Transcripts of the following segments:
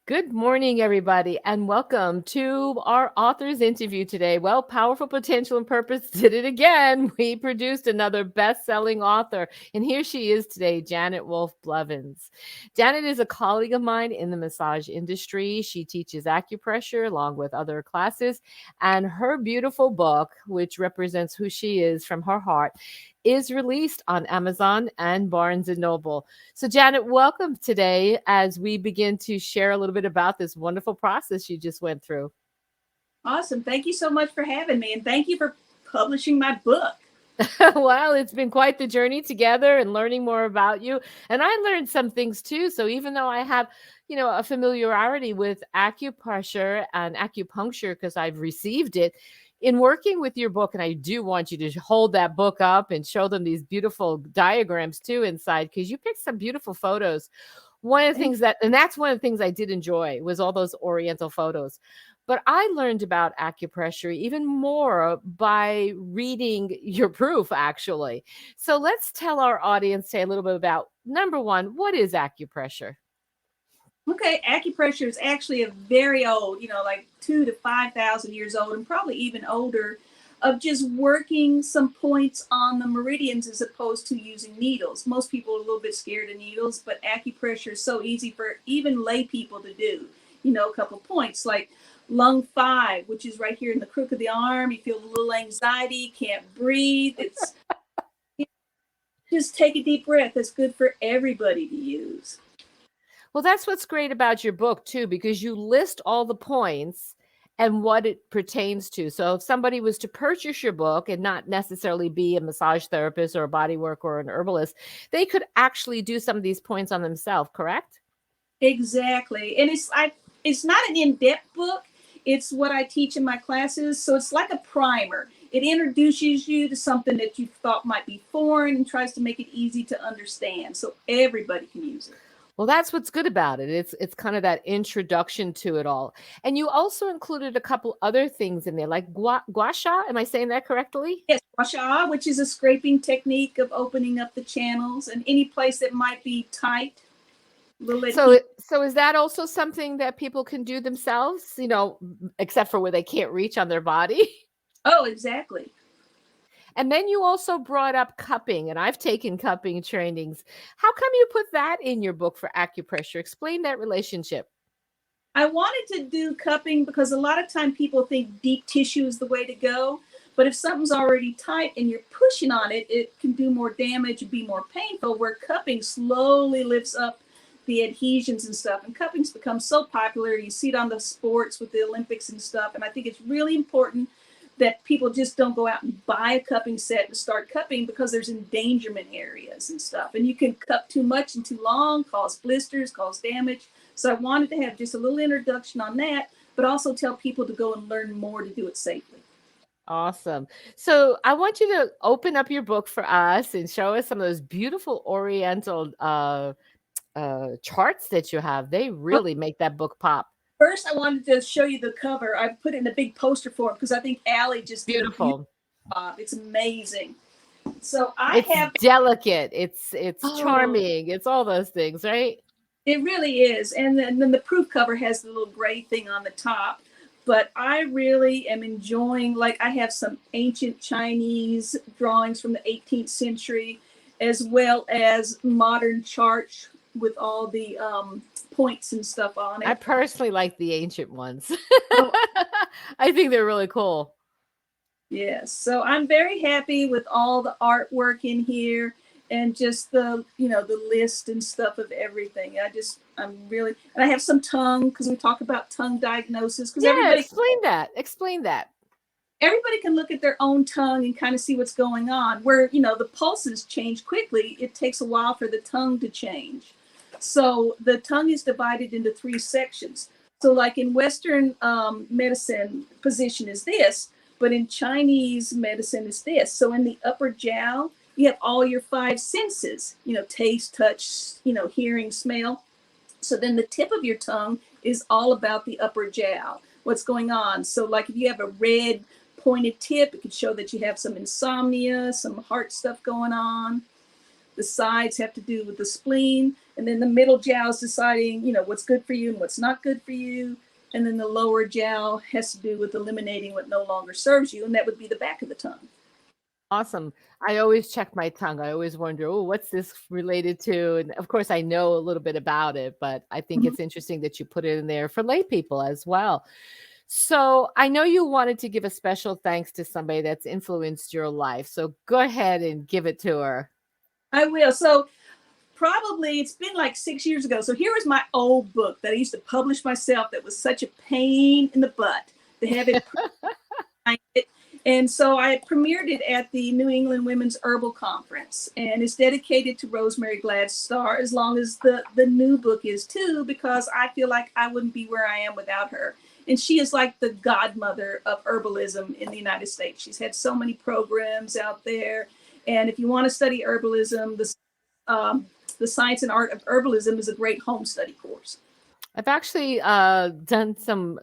Good morning, everybody, and welcome to our author's interview today. Well, Powerful Potential and Purpose did it again. We produced another best-selling author, and here she is today, Janet Blevins. Janet is a colleague of mine in the massage industry. She teaches acupressure along with other classes, and her beautiful book, which represents who she is from her heart, is released on Amazon and Barnes and Noble. So, Janet, welcome today as we begin to share a little bit about this wonderful process you just went through. Awesome. Thank you so much for having me. And thank you for publishing my book. Well, it's been quite the journey together and learning more about you. And I learned some things too. So, even though I have, a familiarity with acupressure and acupuncture because I've received it, in working with your book, and I do want you to hold that book up and show them these beautiful diagrams too inside because you picked some beautiful photos. One of the things that's one of the things I did enjoy was all those oriental photos. But I learned about acupressure even more by reading your proof, actually. So let's tell our audience say a little bit about number one, what is acupressure? Okay, acupressure is actually a very old, like 2 to 5,000 years old, and probably even older, of just working some points on the meridians as opposed to using needles. Most people are a little bit scared of needles, but acupressure is so easy for even lay people to do. A couple points like lung 5, which is right here in the crook of the arm. You feel a little anxiety, can't breathe. It's just take a deep breath. It's good for everybody to use. Well, that's what's great about your book, too, because you list all the points and what it pertains to. So if somebody was to purchase your book and not necessarily be a massage therapist or a body worker or an herbalist, they could actually do some of these points on themselves, correct? Exactly. And it's not an in-depth book. It's what I teach in my classes. So it's like a primer. It introduces you to something that you thought might be foreign and tries to make it easy to understand so everybody can use it. Well, that's what's good about it. It's kind of that introduction to it all. And you also included a couple other things in there, like gua sha. Am I saying that correctly? Yes, washa, which is a scraping technique of opening up the channels and any place that might be tight. Little adhesion. So is that also something that people can do themselves, except for where they can't reach on their body? Oh, exactly. And then you also brought up cupping, and I've taken cupping trainings. How come you put that in your book for acupressure? Explain that relationship. I wanted to do cupping because a lot of time people think deep tissue is the way to go. But if something's already tight and you're pushing on it, it can do more damage and be more painful, where cupping slowly lifts up the adhesions and stuff. And cupping's become so popular. You see it on the sports with the Olympics and stuff. And I think it's really important that people just don't go out and buy a cupping set and start cupping, because there's endangerment areas and stuff. And you can cup too much and too long, cause blisters, cause damage. So I wanted to have just a little introduction on that, but also tell people to go and learn more to do it safely. Awesome. So I want you to open up your book for us and show us some of those beautiful Oriental charts that you have. They Well, really make that book pop. first, I wanted to show you the cover. I put it in a big poster form because I think Allie just did a beautiful Beautiful. job. It's amazing. So I It's have, delicate. It's oh, charming. It's all those things, right? it really is. And then the proof cover has the little gray thing on the top. But I really am enjoying, like, I have some ancient Chinese drawings from the 18th century, as well as modern charts with all the points and stuff on I it. personally like the ancient ones. Oh, I think they're really cool. yes. So I'm very happy with all the artwork in here and just the list and stuff of everything. I'm really, and I have some tongue because we talk about tongue diagnosis, because Yeah, explain that. Explain that. everybody can look at their own tongue and kind of see what's going on. Where, the pulses change quickly, it takes a while for the tongue to change. So the tongue is divided into 3 sections. So, like in Western medicine, position is this, but in Chinese medicine is this. So, in the upper jowl, you have all your 5 senses, taste, touch, hearing, smell. So then the tip of your tongue is all about the upper jowl, what's going on. So, like, if you have a red pointed tip, it could show that you have some insomnia, some heart stuff going on. The sides have to do with the spleen. And then the middle jiao is deciding, what's good for you and what's not good for you. And then the lower jiao has to do with eliminating what no longer serves you. And that would be the back of the tongue. Awesome. I always check my tongue. I always wonder, oh, what's this related to? And of course, I know a little bit about it, but I think it's interesting that you put it in there for lay people as well. So I know you wanted to give a special thanks to somebody that's influenced your life. So go ahead and give it to her. I will. So probably it's been like 6 years ago. So here was my old book that I used to publish myself that was such a pain in the butt to have it. And so I premiered it at the New England Women's Herbal Conference, and it's dedicated to Rosemary Gladstar, as long as the new book is too, because I feel like I wouldn't be where I am without her. And she is like the godmother of herbalism in the United States. She's had so many programs out there. And if you want to study herbalism, the Science and Art of Herbalism is a great home study course. I've actually done some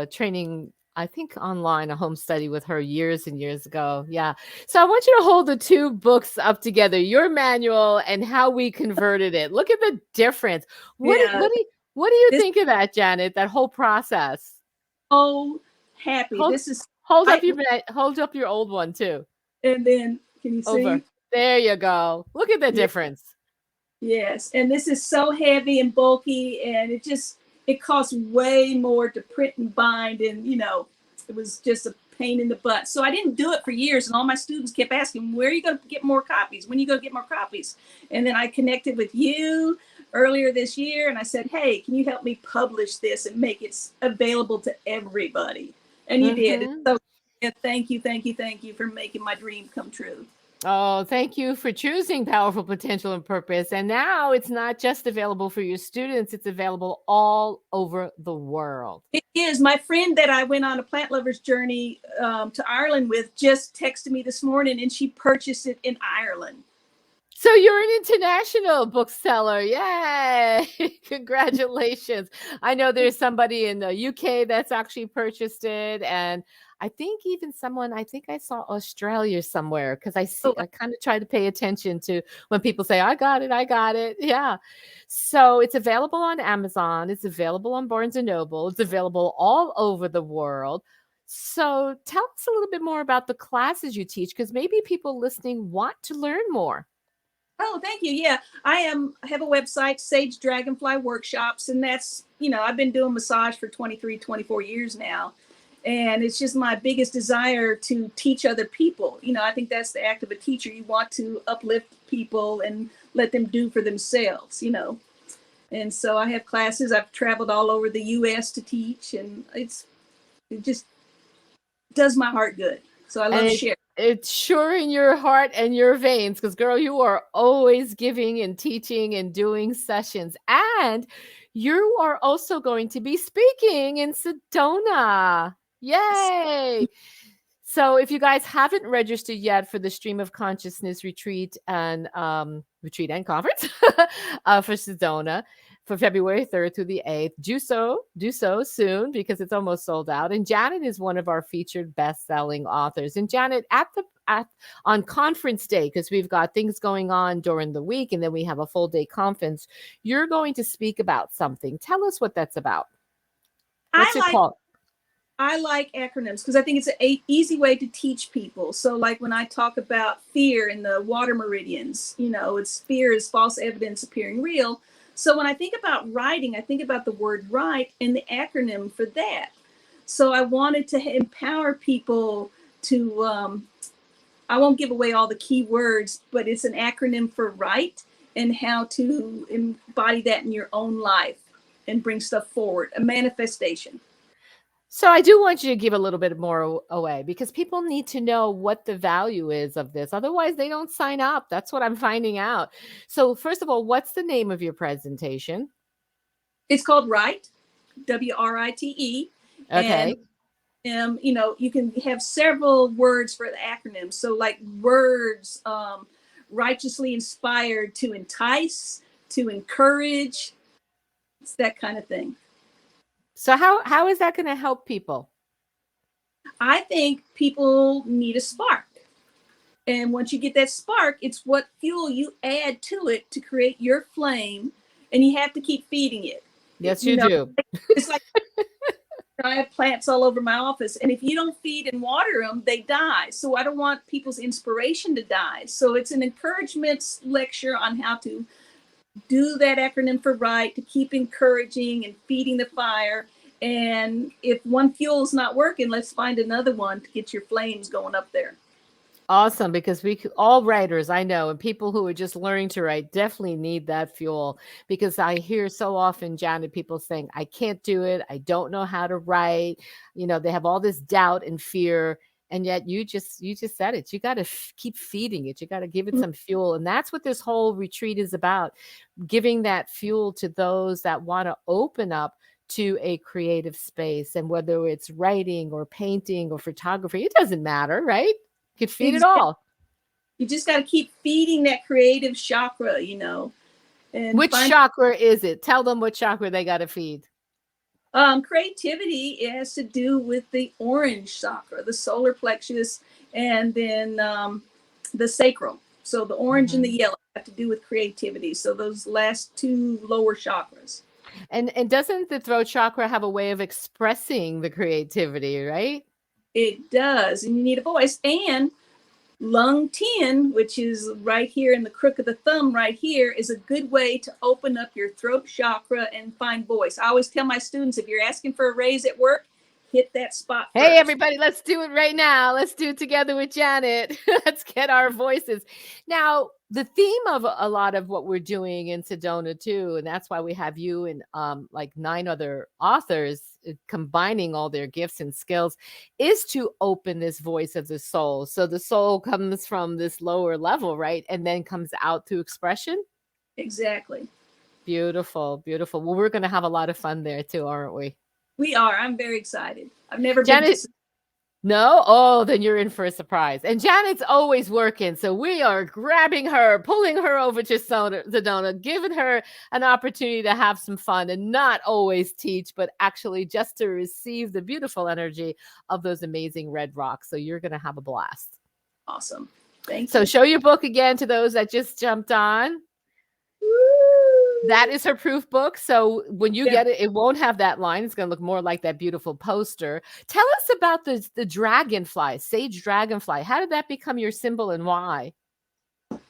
training, I think online, a home study with her years and years ago. Yeah. So I want you to hold the two books up together, your manual and how we converted it. Look at the difference. What do you think of that, Janet, that whole process? Oh, happy. Hold up your old one too. And then can you see? There you go. Look at the difference. Yes. And this is so heavy and bulky, and it costs way more to print and bind, and it was just a pain in the butt. So I didn't do it for years, and all my students kept asking, where are you going to get more copies? When are you going to get more copies? And then I connected with you earlier this year, and I said, hey, can you help me publish this and make it available to everybody? And you did. So thank you for making my dream come true. Oh, thank you for choosing Powerful Potential and Purpose. And now it's not just available for your students, it's available all over the world. It is. My friend that I went on a plant lover's journey to Ireland with just texted me this morning, and she purchased it in Ireland. So you're an international bookseller. Yay. Congratulations. I know there's somebody in the UK that's actually purchased it. And I think even I saw Australia somewhere, because I kind of try to pay attention to when people say, I got it. Yeah. So it's available on Amazon. It's available on Barnes & Noble. It's available all over the world. So tell us a little bit more about the classes you teach, because maybe people listening want to learn more. Oh, thank you. Yeah, I have a website, Sage Dragonfly Workshops, and that's, I've been doing massage for 23, 24 years now. And it's just my biggest desire to teach other people. I think that's the act of a teacher. You want to uplift people and let them do for themselves, And so I have classes. I've traveled all over the U.S. to teach, and it just does my heart good. So I love to share. It's sure in your heart and your veins, because girl, you are always giving and teaching and doing sessions. And you are also going to be speaking in Sedona. Yay. So if you guys haven't registered yet for the Stream of Consciousness retreat and conference for Sedona for February 3rd through the 8th, do so soon, because it's almost sold out. And Janet is one of our featured best-selling authors. And Janet, on conference day, because we've got things going on during the week and then we have a full day conference, you're going to speak about something. Tell us what that's about. What's it called? I like acronyms because I think it's an easy way to teach people. So like when I talk about fear in the water meridians, it's fear is false evidence appearing real. So when I think about writing, I think about the word write and the acronym for that. So I wanted to empower people to, I won't give away all the key words, but it's an acronym for write and how to embody that in your own life and bring stuff forward, a manifestation. So I do want you to give a little bit more away, because people need to know what the value is of this. Otherwise, they don't sign up. That's what I'm finding out. So first of all, what's the name of your presentation? It's called WRITE, WRITE. Okay. And, you can have several words for the acronym. So like words, righteously inspired, to entice, to encourage. It's that kind of thing. So how is that going to help people? I think people need a spark. And once you get that spark, it's what fuel you add to it to create your flame and you have to keep feeding it. Yes, You you know, do. it's like I have plants all over my office, and if you don't feed and water them, they die. So I don't want people's inspiration to die. So it's an encouragement lecture on how to do that acronym for right, to keep encouraging and feeding the fire. And if one fuel is not working, let's find another one to get your flames going up there. Awesome, because all writers I know and people who are just learning to write definitely need that fuel, because I hear so often, Janet, people saying, I can't do it. I don't know how to write. They have all this doubt and fear. And yet you just said it. You got to keep feeding it. You got to give it some fuel. And that's what this whole retreat is about, giving that fuel to those that want to open up to a creative space. And whether it's writing or painting or photography, it doesn't matter, right? You could feed it all. You just got to keep feeding that creative chakra, And which chakra is it? Tell them what chakra they got to feed. Creativity, it has to do with the orange chakra, the solar plexus, and then the sacral. So the orange and the yellow have to do with creativity. So those last two lower chakras. And doesn't the throat chakra have a way of expressing the creativity, right? It does. And you need a voice. And lung 10, which is right here in the crook of the thumb right here, is a good way to open up your throat chakra and find voice. I always tell my students, if you're asking for a raise at work, hit that spot first. Hey, everybody, let's do it right now. Let's do it together with Janet. Let's get our voices. Now, the theme of a lot of what we're doing in Sedona too, and that's why we have you and like 9 other authors combining all their gifts and skills, is to open this voice of the soul. So the soul comes from this lower level, right? And then comes out through expression. Exactly. Beautiful, beautiful. Well, we're going to have a lot of fun there too, aren't we? We are. I'm very excited. I've never Janet, been to... No? Oh, then you're in for a surprise. And Janet's always working. So we are grabbing her, pulling her over to Sedona, giving her an opportunity to have some fun and not always teach, but actually just to receive the beautiful energy of those amazing red rocks. So you're going to have a blast. Awesome. Thank you. So show your book again to those that just jumped on. That is her proof book. So when you get it, it won't have that line. It's going to look more like that beautiful poster. Tell us about the dragonfly, sage dragonfly. How did that become your symbol and why?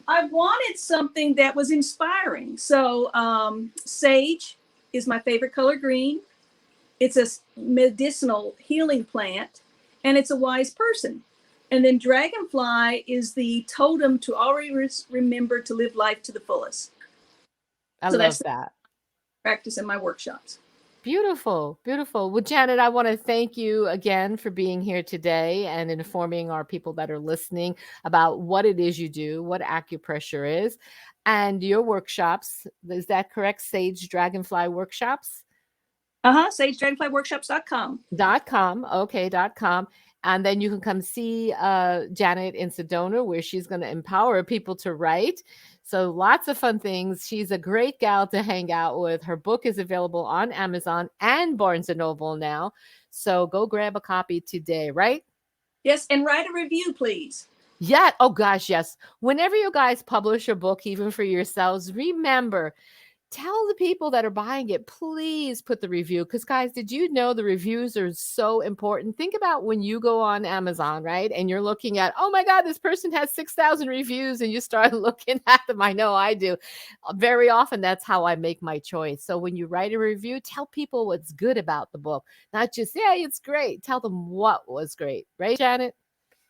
I wanted something that was inspiring. So sage is my favorite color green. It's a medicinal healing plant, and it's a wise person. And then dragonfly is the totem to always remember to live life to the fullest. I love that. Practice in my workshops. Beautiful, beautiful. Well, Janet, I want to thank you again for being here today and informing our people that are listening about what it is you do, what acupressure is, and your workshops. Is that correct? Sage Dragonfly Workshops? SageDragonflyWorkshops.com. .com. Okay, .com. And then you can come see Janet in Sedona, where she's going to empower people to write. So lots of fun things. She's a great gal to hang out with. Her book is available on Amazon and Barnes & Noble now. So go grab a copy today, right? Yes, and write a review, please. Yeah. Oh, gosh, yes. Whenever you guys publish a book, even for yourselves, remember, tell the people that are buying it, please put the review. Because, guys, did you know the reviews are so important? Think about when you go on Amazon, right? And you're looking at, oh, my God, this person has 6,000 reviews. And you start looking at them. I know I do. Very often, that's how I make my choice. So when you write a review, tell people what's good about the book. Not just, yeah, it's great. Tell them what was great. Right, Janet?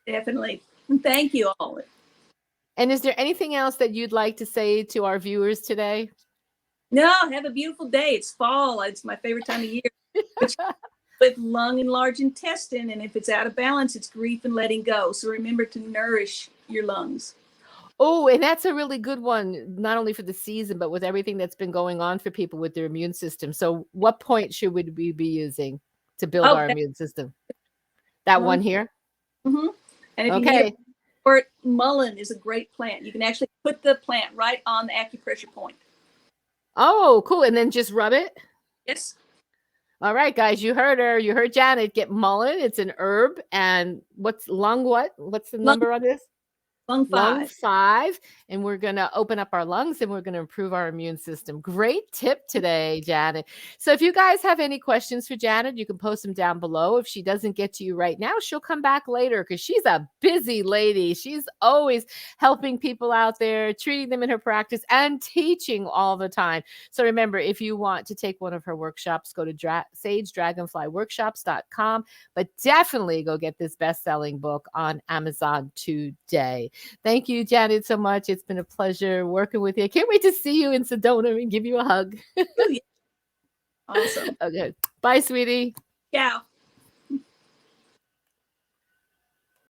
Definitely. Thank you all. And is there anything else that you'd like to say to our viewers today? No, have a beautiful day. It's fall. It's my favorite time of year. With lung and large intestine. And if it's out of balance, it's grief and letting go. So remember to nourish your lungs. Oh, and that's a really good one, not only for the season, but with everything that's been going on for people with their immune system. So what point should we be using to build our immune system? That one here? Mm-hmm. And if you need or mullein is a great plant. You can actually put the plant right on the acupressure point. Oh, cool. And then just rub it? Yes. All right, guys, you heard her. You heard Janet. Get mullein. It's an herb. And what's lung what? What's the number on this? Lung 5. 5, and we're going to open up our lungs and we're going to improve our immune system. Great tip today, Janet. So if you guys have any questions for Janet, you can post them down below. If she doesn't get to you right now, she'll come back later because she's a busy lady. She's always helping people out there, treating them in her practice and teaching all the time. So remember, if you want to take one of her workshops, go to sagedragonflyworkshops.com, but definitely go get this best-selling book on Amazon today. Thank you, Janet, so much. It's been a pleasure working with you. I can't wait to see you in Sedona and give you a hug. Oh, yeah. Awesome. Okay. Bye, sweetie. Ciao.